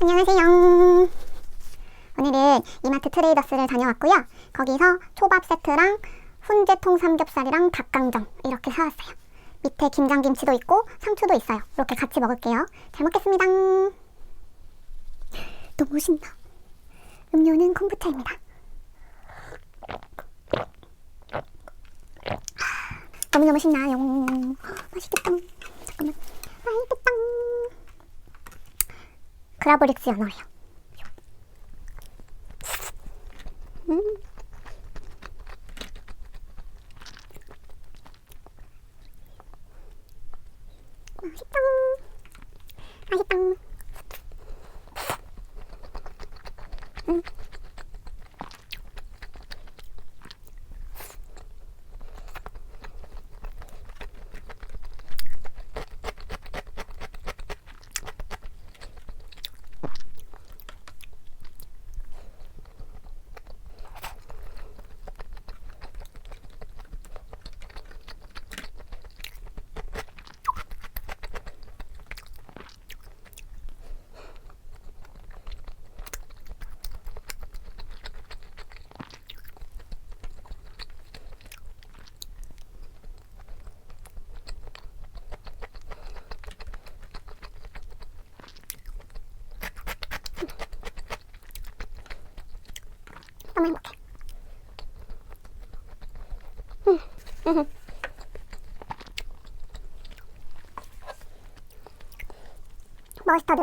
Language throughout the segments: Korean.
안녕하세요. 오늘은 이마트 트레이더스를 다녀왔고요. 거기서 초밥 세트랑 훈제통삼겹살이랑 닭강정 이렇게 사왔어요. 밑에 김장김치도 있고 상추도 있어요. 이렇게 같이 먹을게요. 잘 먹겠습니다. 너무 신나. 음료는 콤부차입니다. 너무너무 신나요. 맛있겠다. 잠깐만. 맛있겠다. 그라브릭스 연어예요. 맛있다. 맛있다. 너무 행복해. 머스타드.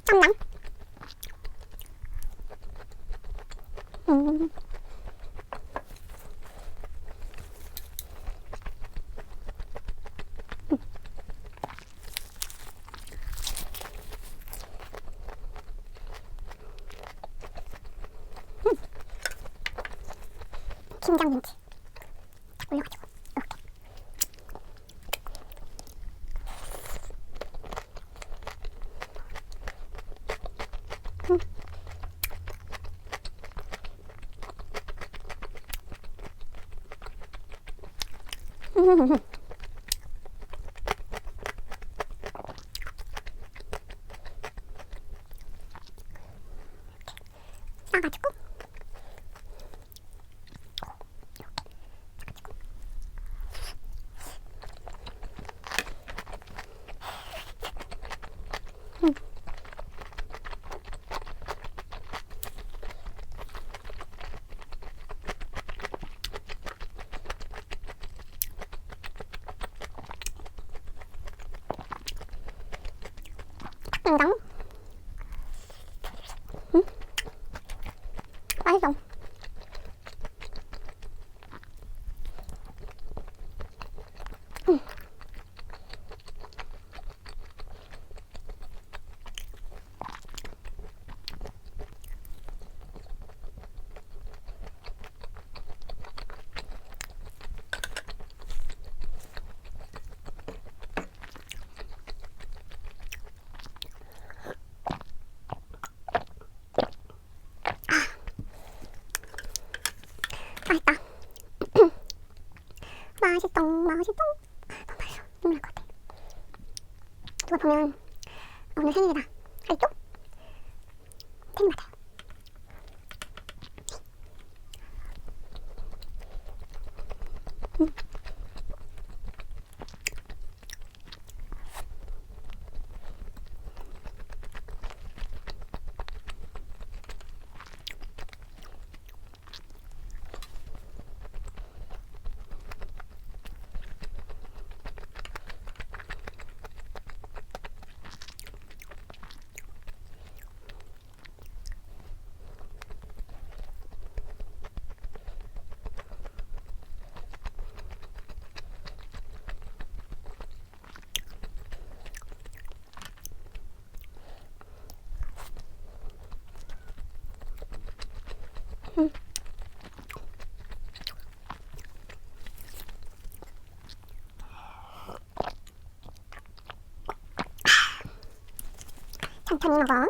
짬랑. 김장김치 딱 올려가지고 이렇게. 싸가지고 닭강정. 맛있어. 맛있다. 맛있다. 맛있다. 너무 맛있어. 눈물 것 같아. 누가 보면 오늘 생일이다. 알죠? 생일 맞아요. 천천히 먹어.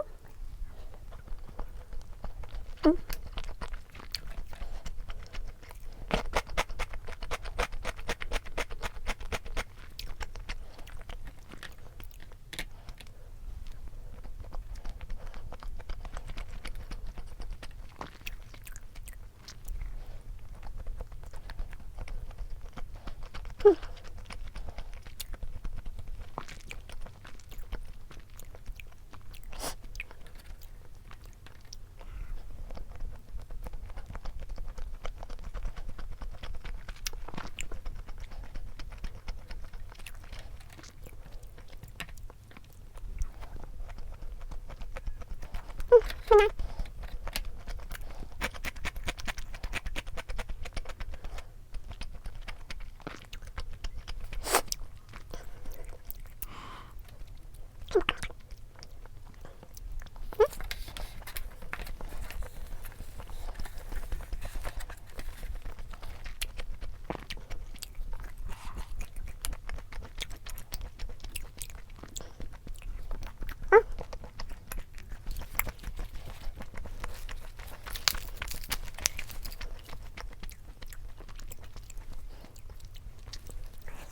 하나.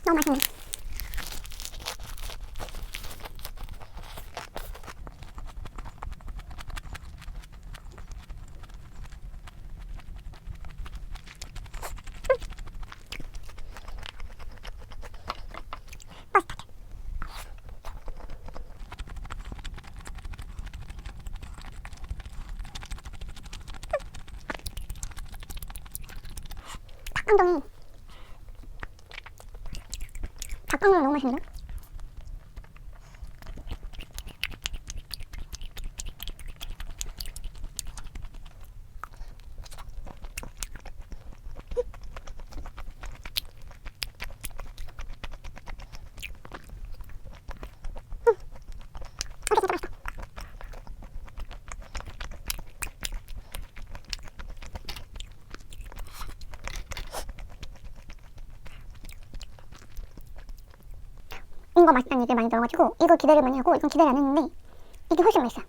너무 맛있네. 닭강정이 닭강정 너무 맛있는데? 이거 맛있다는 얘기를 많이 들어가지고 이거 기대를 많이 하고 이건 기대를 안 했는데 이게 훨씬 맛있어요.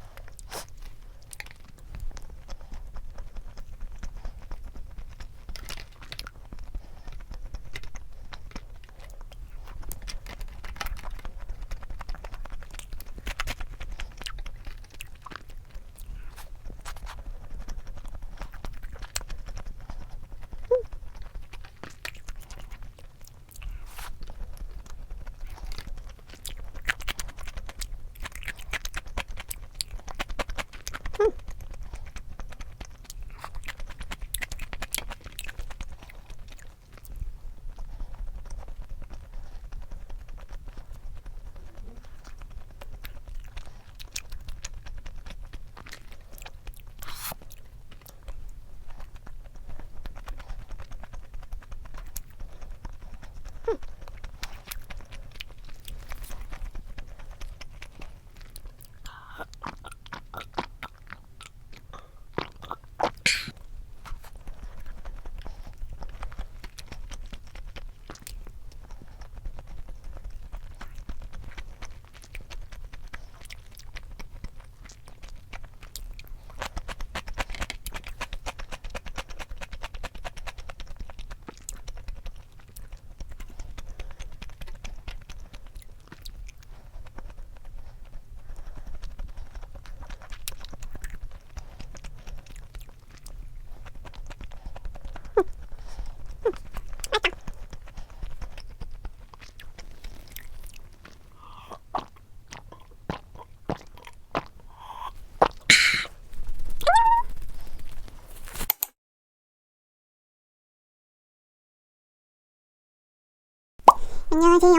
안녕하세요.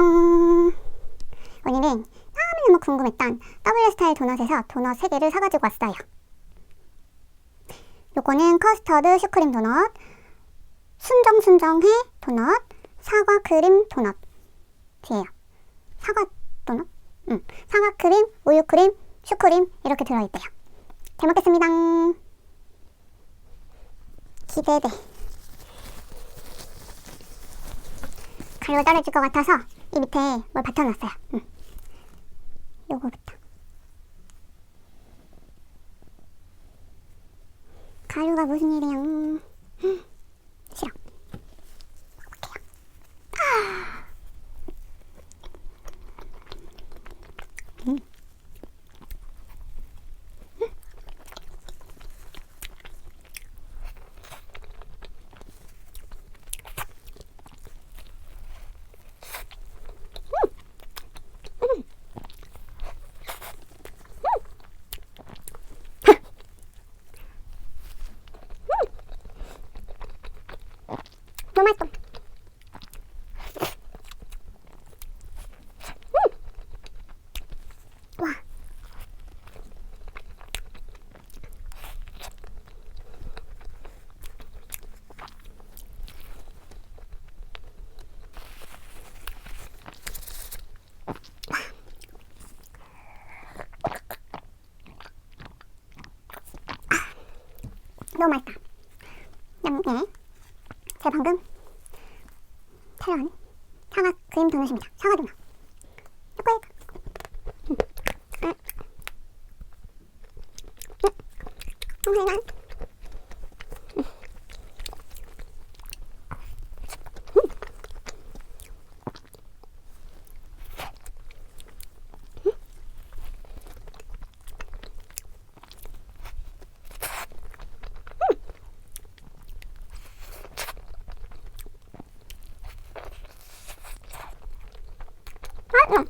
오늘은 너무너무 궁금했던 W스타일 도넛에서 도넛 3개를 사가지고 왔어요. 요거는 커스터드슈크림 도넛, 순정순정해 도넛, 사과크림 도넛이에요. 사과 도넛? 사과크림, 우유크림, 슈크림 이렇게 들어있대요. 잘 먹겠습니다. 기대돼. 가루가 떨어질 것 같아서 이 밑에 뭘 받쳐놨어요. 요거부터. 가루가 무슨 일이야. 싫어. 먹을게요. 너무 맛있어. 와. 너무 맛있다. 그다음에 제가 방금 촬영한 사과크림 도넛입니다. 사과 도넛. 초콜릿. 하나.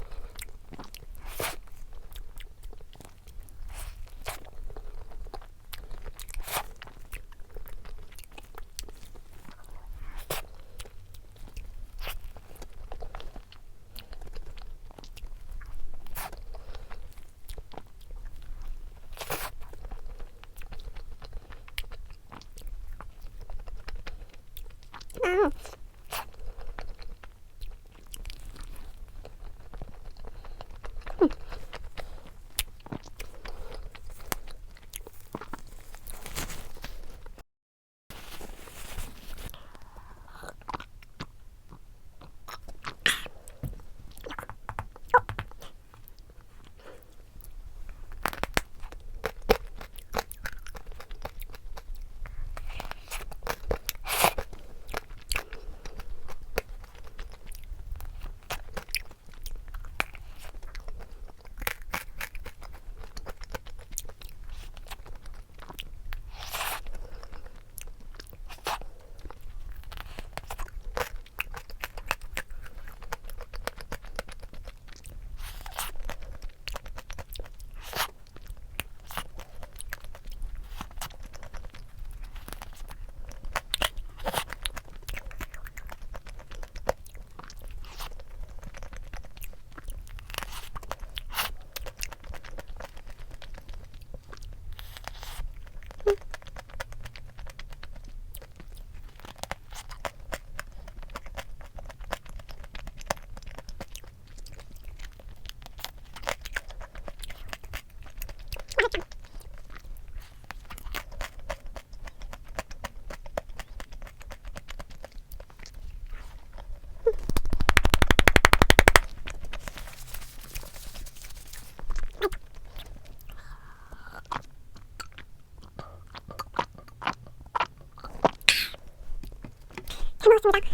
잘 먹었습니다.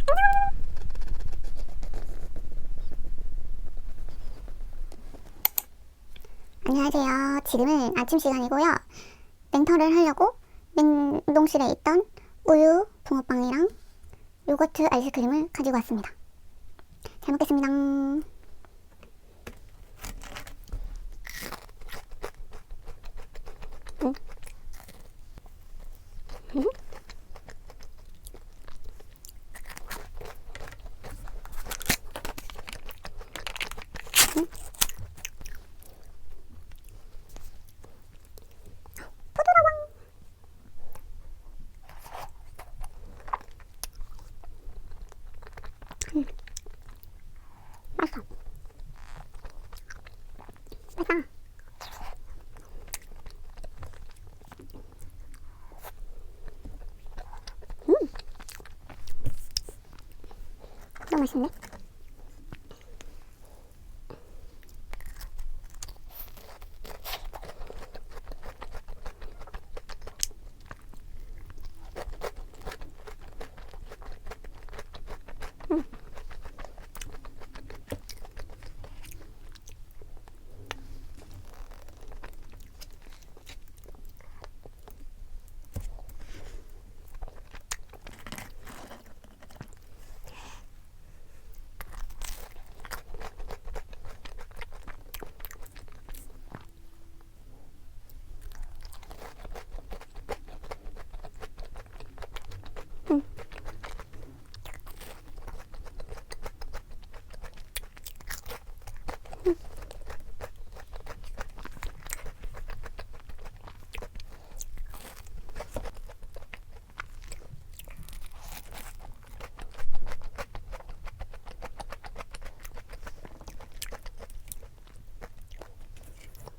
안녕! 안녕하세요. 지금은 아침 시간이고요. 냉털을 하려고 냉동실에 있던 우유 붕어빵이랑 요거트 아이스크림을 가지고 왔습니다. 잘 먹겠습니다. 맛있어. 맛있어. 너무 맛있네.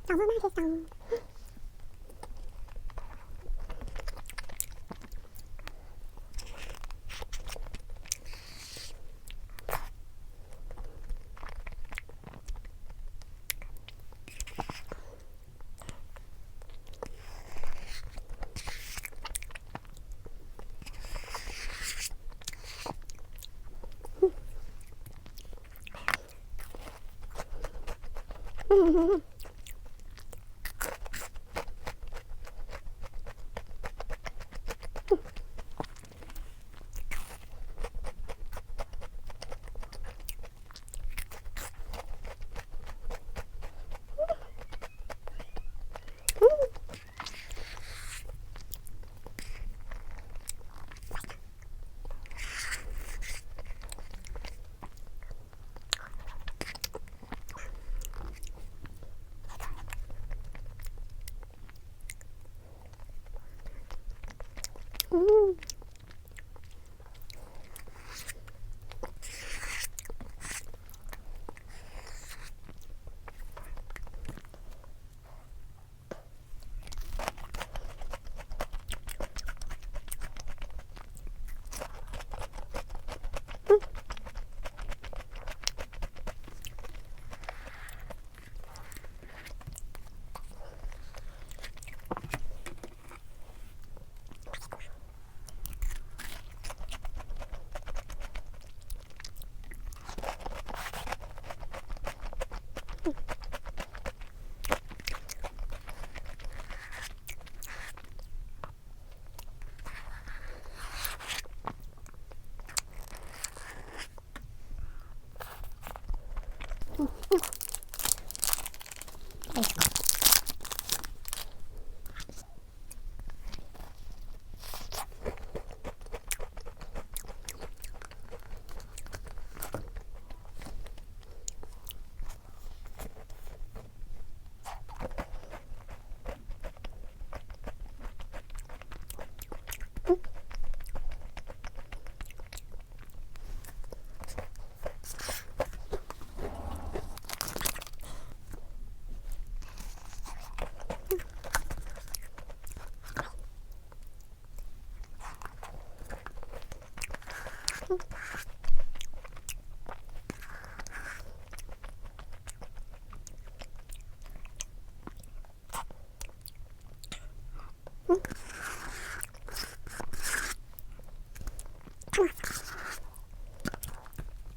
너무 맛있어.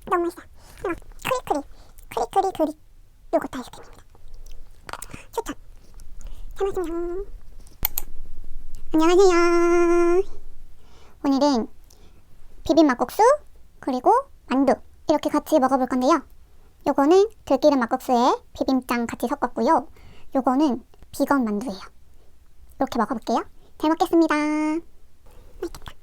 너무 맛있다. 크리크리 그릭 요거트 아이스크림입니다. 추천. 잘 먹습니다. 안녕하세요. 오늘은 비빔막국수 그리고 만두 이렇게 같이 먹어볼 건데요. 요거는 들기름 막국수에 비빔장 같이 섞었고요. 요거는 비건 만두예요. 이렇게 먹어볼게요. 잘 먹겠습니다. 맛있겠다.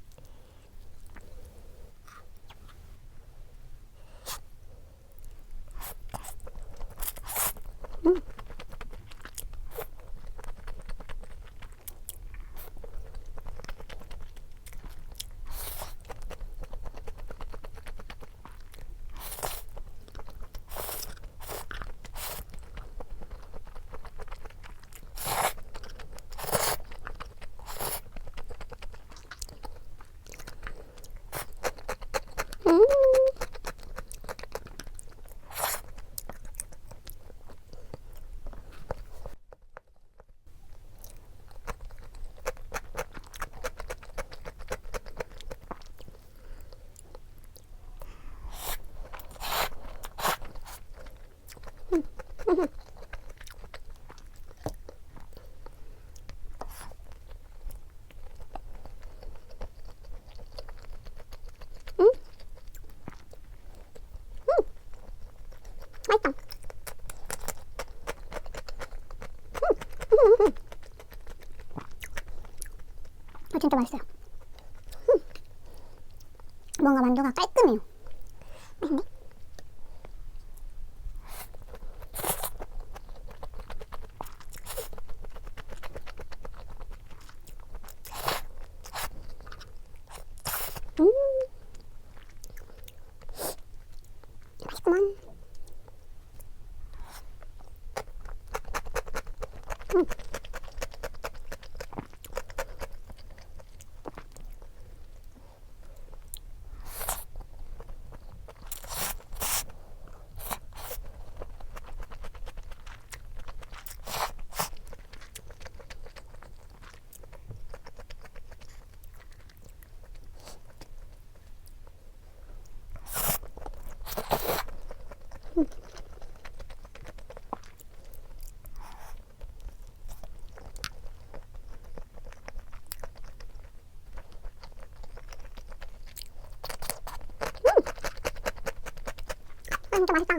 맛있다. 진짜 맛있어요. 뭔가 만두가 깔끔해요. 맛있네. 맛있구만. 맛있다.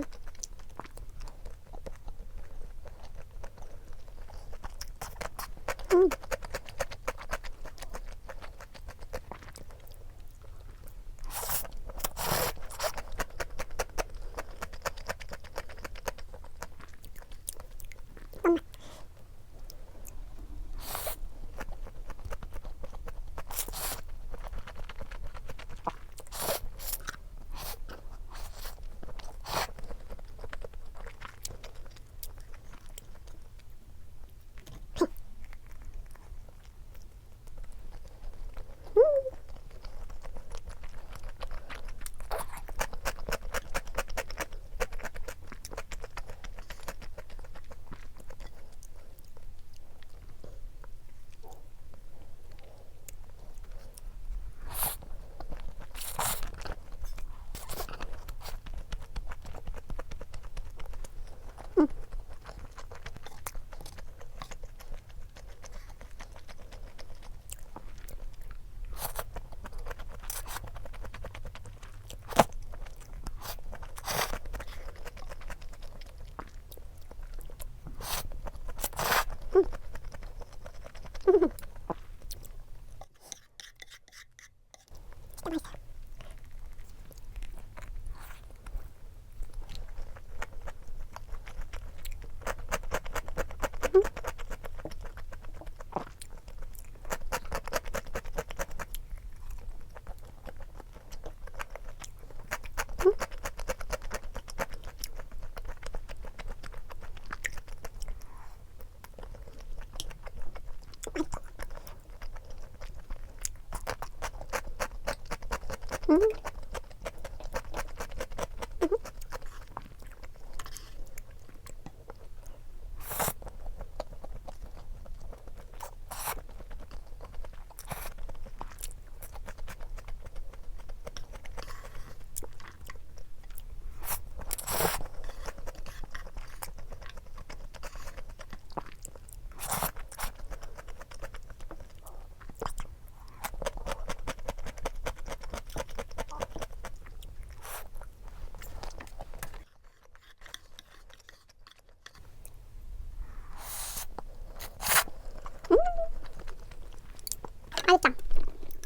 맛있다.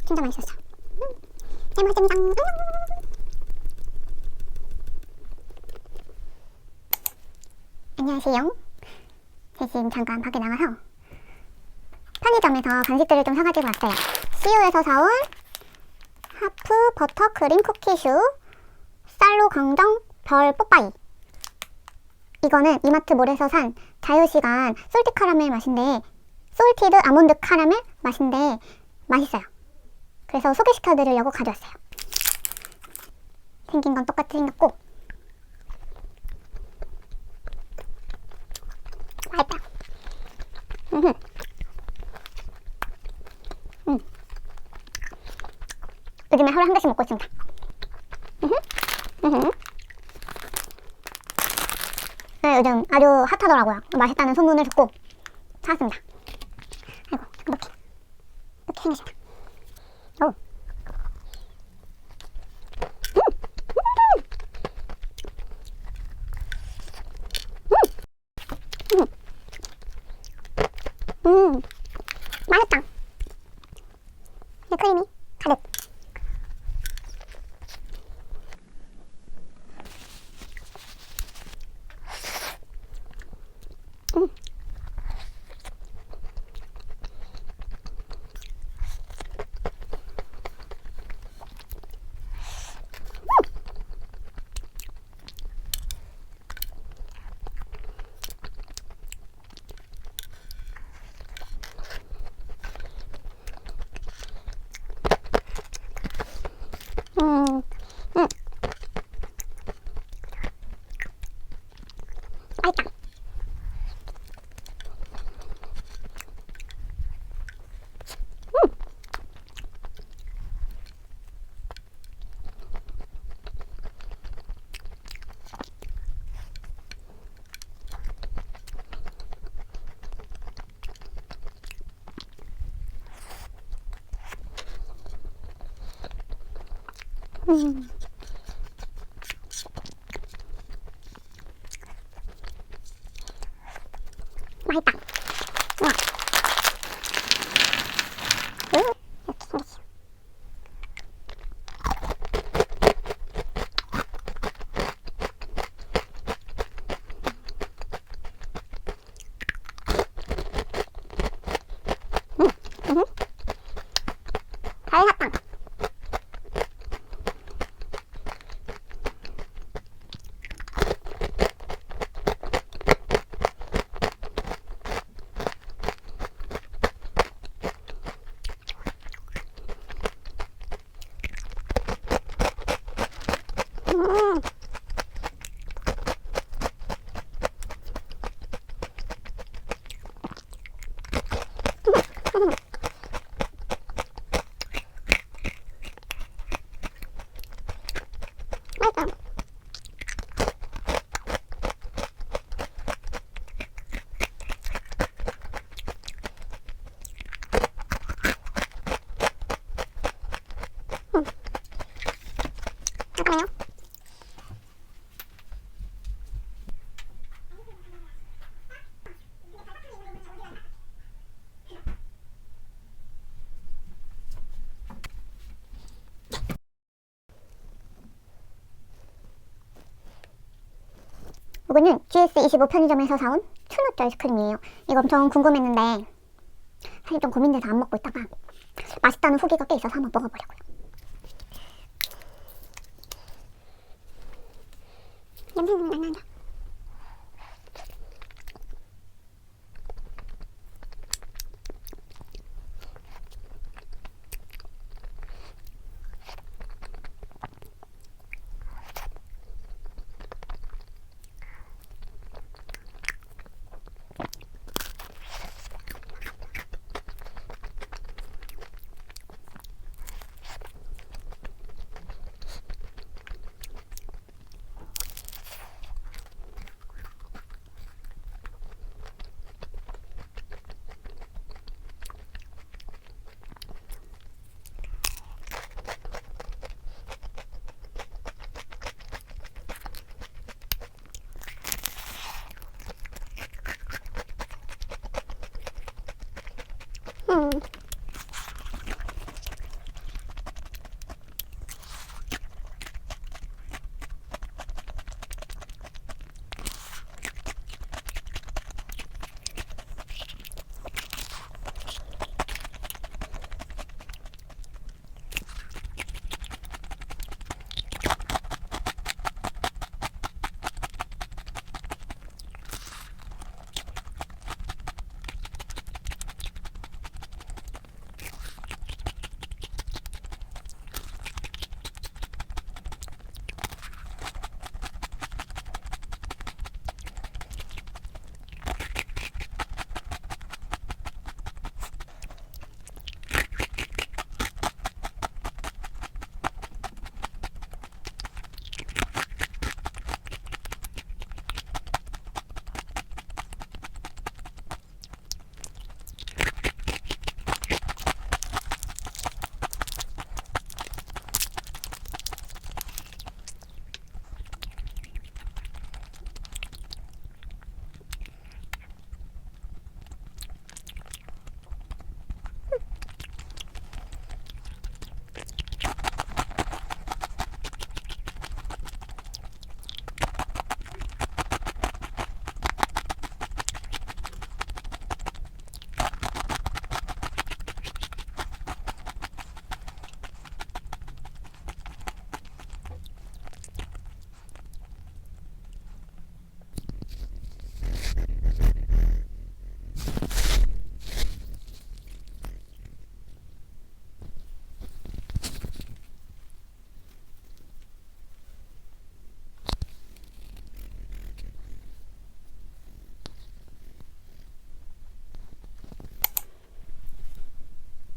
진짜 맛있었어. 잘 먹었습니다. 안녕하세요. 지금 잠깐 밖에 나가서 편의점에서 간식들을 좀 사가지고 왔어요. CU에서 사온 하프버터크림쿠키슈, 쌀로강정, 별뽀빠이. 이거는 이마트 몰에서 산 자유시간 솔티 카라멜 맛인데, 솔티드 아몬드 카라멜 맛인데 맛있어요. 그래서 소개시켜드리려고 가져왔어요. 생긴 건 똑같이 생겼고 맛있다. 요즘에 하루에 한 개씩 먹고 있습니다. 네, 요즘 아주 핫하더라고요. 맛있다는 소문을 듣고 사왔습니다. 아이고, 이렇게 생겼습니다. 오. 맛있다. 크림이 가득. 맛있다. 잘 샀다. 맛있다. 할까요? 이거는 GS25 편의점에서 사온 추넛 아이스크림이에요. 이거 엄청 궁금했는데 사실 좀 고민돼서 안 먹고 있다가 맛있다는 후기가 꽤 있어서 한번 먹어보려고요. 냄새는 안 난다.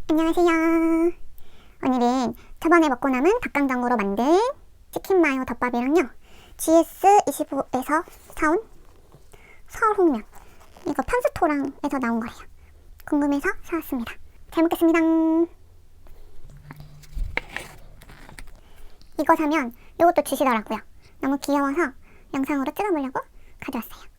안녕하세요. 오늘은 저번에 먹고 남은 닭강정으로 만든 치킨마요덮밥이랑요 GS25에서 사온 설홍면, 이거 편스토랑에서 나온 거예요. 궁금해서 사왔습니다. 잘 먹겠습니다. 이거 사면 이것도 주시더라고요. 너무 귀여워서 영상으로 찍어보려고 가져왔어요.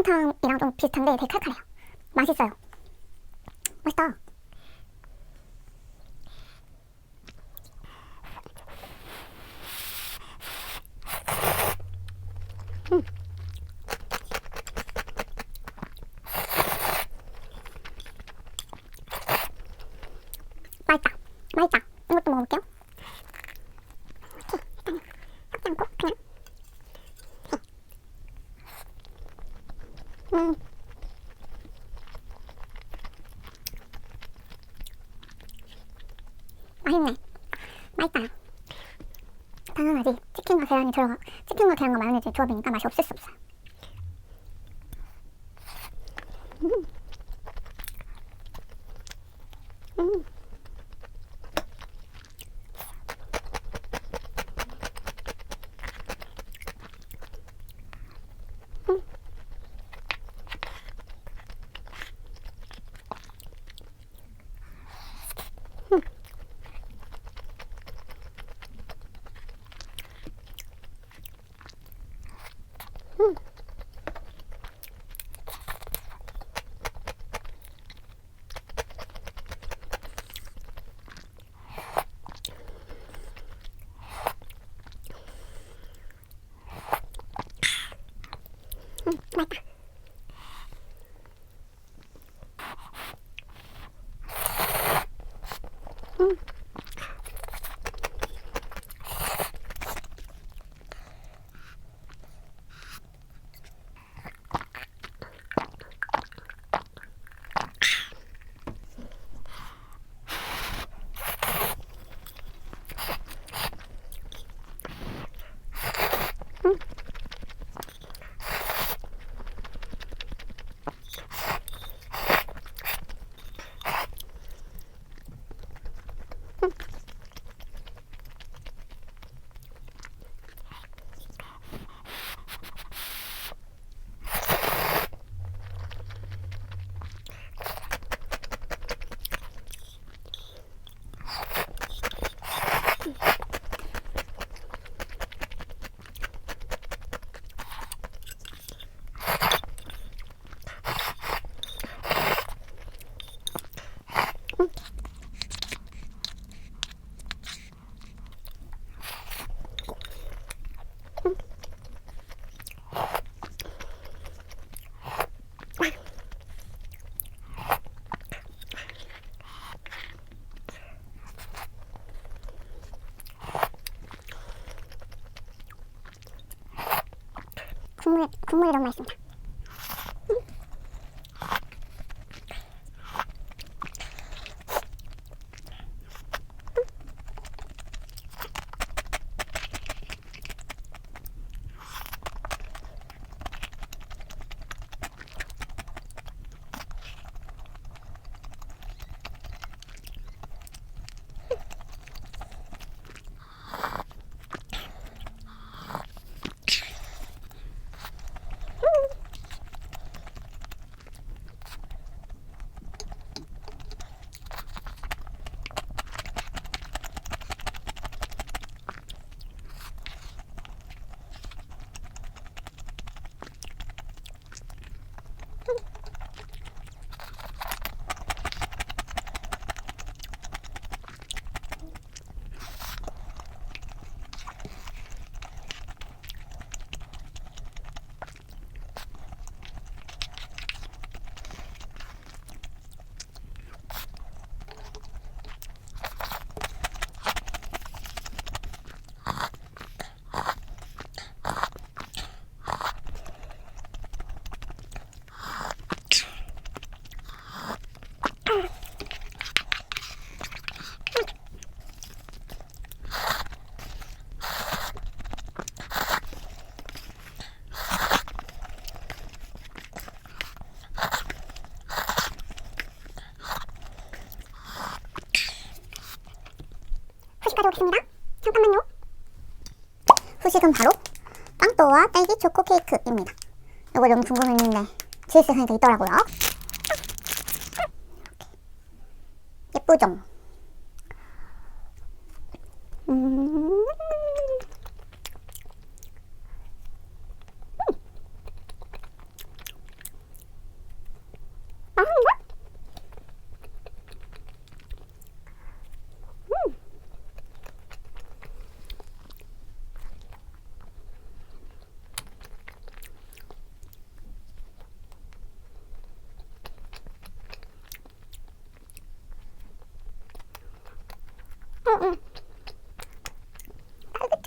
설렁탕이랑 좀 비슷한데 되게 칼칼해요. 맛있어요. 맛있다. 맛있다. 맛있다. 이것도 먹어볼게요. 이렇게 일단은 섞지 않고 그냥. 맛있네. 맛있다. 당연하지. 치킨과 계란과 마요네즈 조합이니까 맛이 없을 수 없어요. 맛있다. 국물이 너무 맛있습니다. 가져오겠습니다. 잠깐만요. 후식은 바로 빵또와 딸기 초코 케이크입니다. 이거 너무 궁금했는데 GS 하니까 있더라고요. 예쁘죠?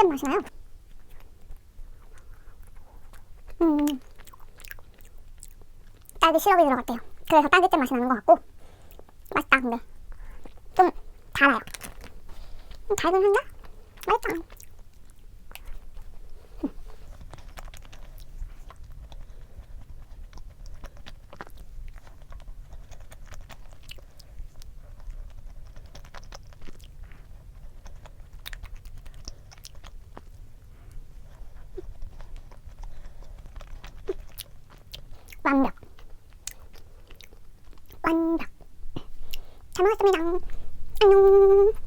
딸기잼 맛이 나요. 딸기 시럽이 들어갔대요. 그래서 딸기잼 맛이 나는 것 같고 맛있다. 근데 좀 달아요. 달긴 한데 맛있다. 완벽. 완벽. 잘 먹었습니다. 안녕.